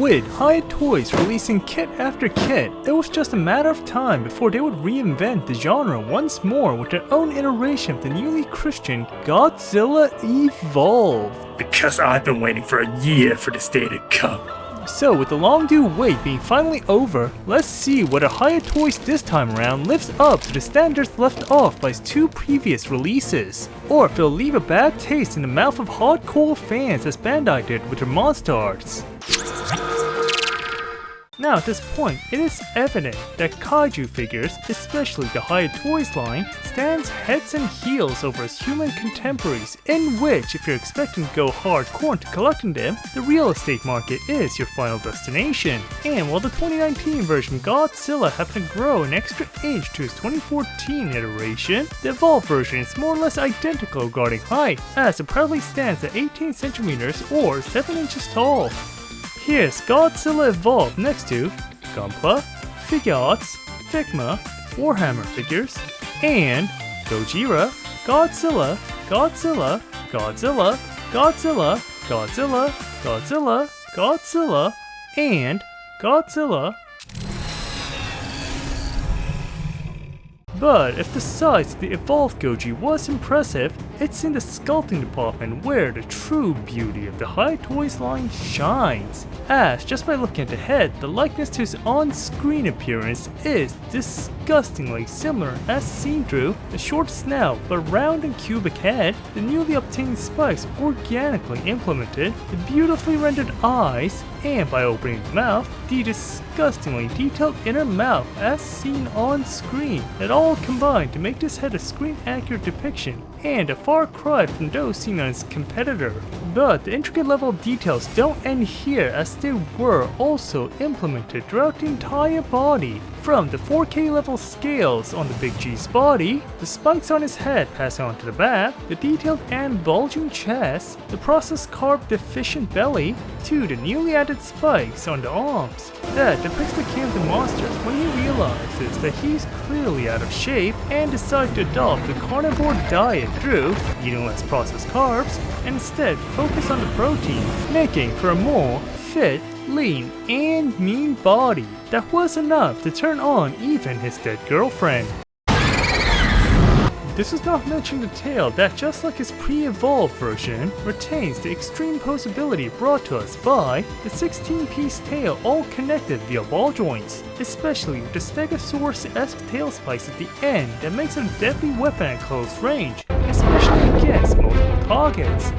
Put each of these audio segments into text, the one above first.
With Hiya Toys releasing kit after kit, it was just a matter of time before they would reinvent the genre once more with their own iteration of the newly christened Godzilla Evolved. Because I've been waiting for a year for this day to come. So with the long due wait being finally over, let's see whether Hiya Toys this time around lives up to the standards left off by its two previous releases, or if it'll leave a bad taste in the mouth of hardcore fans as Bandai did with their Monsterarts. Now at this point, it is evident that kaiju figures, especially the Hiya Toys line, stands heads and heels over its human contemporaries, in which if you're expecting to go hardcore into collecting them, the real estate market is your final destination. And while the 2019 version Godzilla happened to grow an extra inch to its 2014 iteration, the Evolved version is more or less identical regarding height, as it proudly stands at 18 centimeters or 7 inches tall. Here's Godzilla Evolved next to Gunpla, Figuarts, Figma, Warhammer figures, and Gojira, Godzilla, Godzilla, Godzilla, Godzilla, Godzilla, Godzilla, Godzilla, and Godzilla. But if the size of the Evolved Goji was impressive, it's in the sculpting department where the true beauty of the Hiya Toys line shines. As just by looking at the head, the likeness to his on-screen appearance is disgustingly similar as seen through the short snout but round and cubic head, the newly obtained spikes organically implemented, the beautifully rendered eyes, and by opening the mouth, the disgustingly detailed inner mouth as seen on screen, that all combined to make this head a screen-accurate depiction, and a far cry from those seen on its competitor. But the intricate level of details don't end here, as they were also implemented throughout the entire body. From the 4K level scales on the Big G's body, the spikes on his head passing on to the back, the detailed and bulging chest, the processed carb deficient belly, to the newly added spikes on the arms. That depicts the king of the monsters when he realizes that he's clearly out of shape and decides to adopt the carnivore diet through eating less processed carbs and instead focus on the protein, making for a more fit, lean, and mean body that was enough to turn on even his dead girlfriend. This is not mentioning the tail that, just like his pre-evolved version, retains the extreme posability brought to us by the 16-piece tail all connected via ball joints, especially with the Stegosaurus-esque tail spikes at the end that makes it a deadly weapon at close range, especially against multiple targets.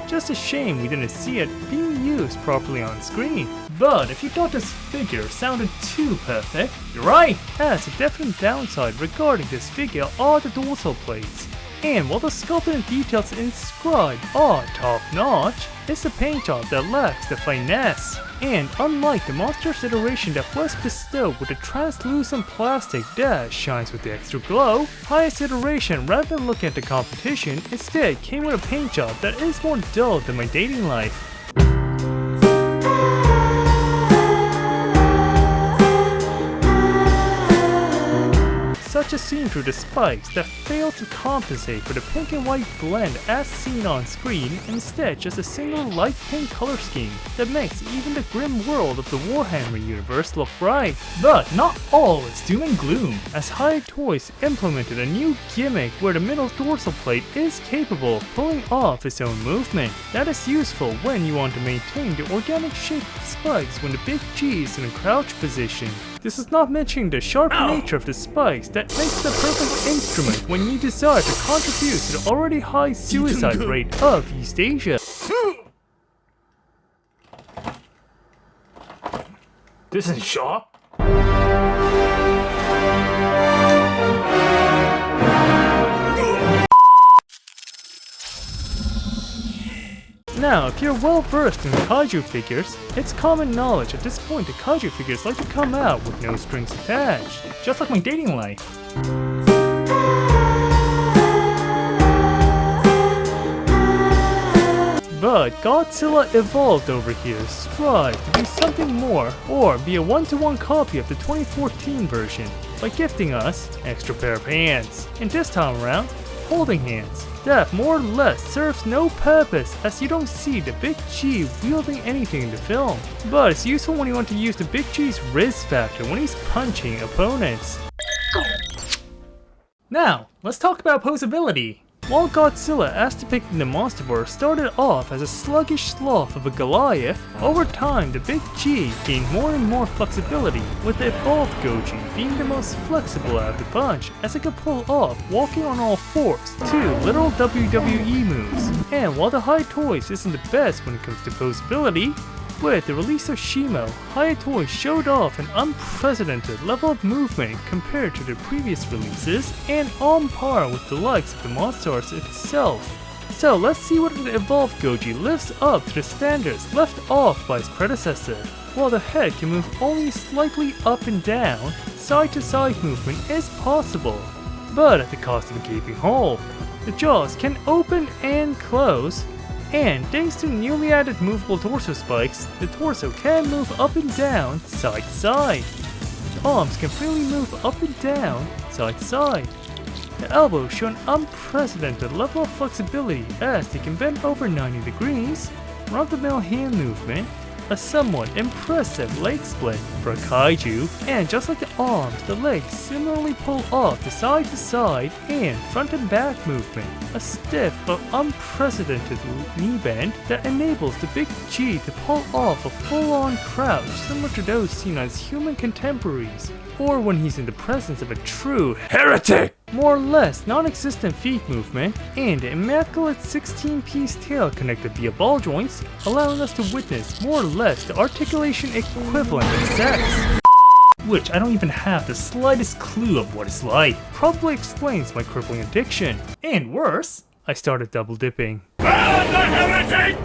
Just a shame we didn't see it being used properly on screen. But if you thought this figure sounded too perfect, you're right, as a definite downside regarding this figure are the dorsal plates. And while the sculpting and details inscribed are top notch, it's the paint job that lacks the finesse. And unlike the Monster's iteration that was bestowed with a translucent plastic that shines with the extra glow, Hiya's iteration, rather than looking at the competition, instead came with a paint job that is more dull than my dating life. Such as seen through the spikes that fail to compensate for the pink and white blend as seen on screen, and instead just a single light pink color scheme that makes even the grim world of the Warhammer universe look bright. But not all is doom and gloom, as Hiya Toys implemented a new gimmick where the middle dorsal plate is capable of pulling off its own movement. That is useful when you want to maintain the organic shape of the spikes when the Big G is in a crouch position. This is not mentioning the sharp nature of the spikes that makes the perfect instrument when you desire to contribute to the already high suicide rate of East Asia. This is sharp. Now, if you're well versed in kaiju figures, it's common knowledge at this point that kaiju figures like to come out with no strings attached, just like my dating life. But Godzilla Evolved over here strives to be something more, or be a one-to-one copy of the 2014 version, by gifting us an extra pair of hands, and this time around, holding hands. That more or less serves no purpose, as you don't see the Big G wielding anything in the film, but it's useful when you want to use the Big G's Riz factor when he's punching opponents. Now, let's talk about posability. While Godzilla as depicted in the Monsterverse started off as a sluggish sloth of a Goliath, over time the Big G gained more and more flexibility, with the Evolved Goji being the most flexible out of the bunch, as it could pull off walking on all fours, 2 literal WWE moves. And while the Hiya Toys isn't the best when it comes to posability, with the release of Shimo, Hiya Toys showed off an unprecedented level of movement compared to their previous releases, and on par with the likes of the Monsterarts itself. So let's see whether the Evolved Goji lives up to the standards left off by its predecessor. While the head can move only slightly up and down, side to side movement is possible, but at the cost of a gaping hole. The jaws can open and close, and thanks to newly added movable torso spikes, the torso can move up and down, side to side. The arms can freely move up and down, side to side. The elbows show an unprecedented level of flexibility as they can bend over 90 degrees, run-of-the-mill hand movement, a somewhat impressive leg split for a kaiju, and just like the arms, the legs similarly pull off the side to side and front and back movement, a stiff but unprecedented knee bend that enables the Big G to pull off a full-on crouch similar to those seen on his human contemporaries, or when he's in the presence of a true heretic. More or less non-existent feet movement, and an immaculate 16-piece tail connected via ball joints, allowing us to witness more or less the articulation equivalent of sex. Which I don't even have the slightest clue of what it's like. Probably explains my crippling addiction. And worse, I started double dipping. Ban the heretic!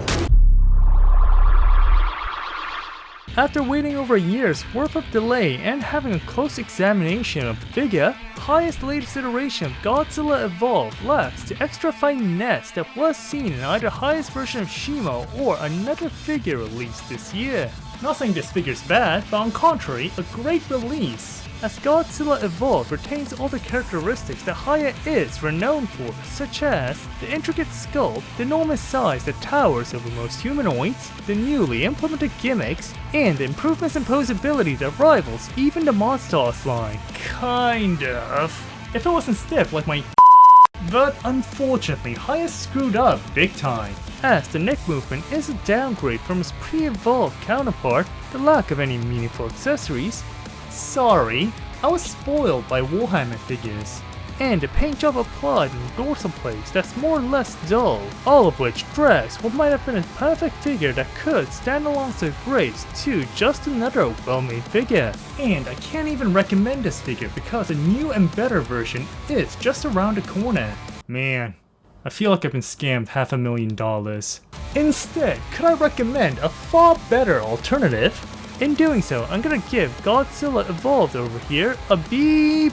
After waiting over a year's worth of delay and having a close examination of the figure, Hiya's latest iteration of Godzilla Evolved lacks the extra finesse that was seen in either Hiya's version of Shimo or another figure released this year. Not saying this figure's bad, but on contrary, a great release, as Godzilla Evolved retains all the characteristics that Hiya is renowned for, such as the intricate sculpt, the enormous size that towers over most humanoids, the newly implemented gimmicks, and the improvements in posability that rivals even the Monsterarts line. Kind of. If it wasn't stiff like my but unfortunately, Hiya screwed up big time, as the neck movement is a downgrade from his pre-evolved counterpart, the lack of any meaningful accessories. Sorry, I was spoiled by Warhammer figures, and a paint job applied in the dorsal plates that's more or less dull, all of which drags what might have been a perfect figure that could stand alongside grace to just another well-made figure. And I can't even recommend this figure because a new and better version is just around the corner. Man, I feel like I've been scammed $500,000. Instead, could I recommend a far better alternative? In doing so, I'm gonna give Godzilla Evolved over here a B+.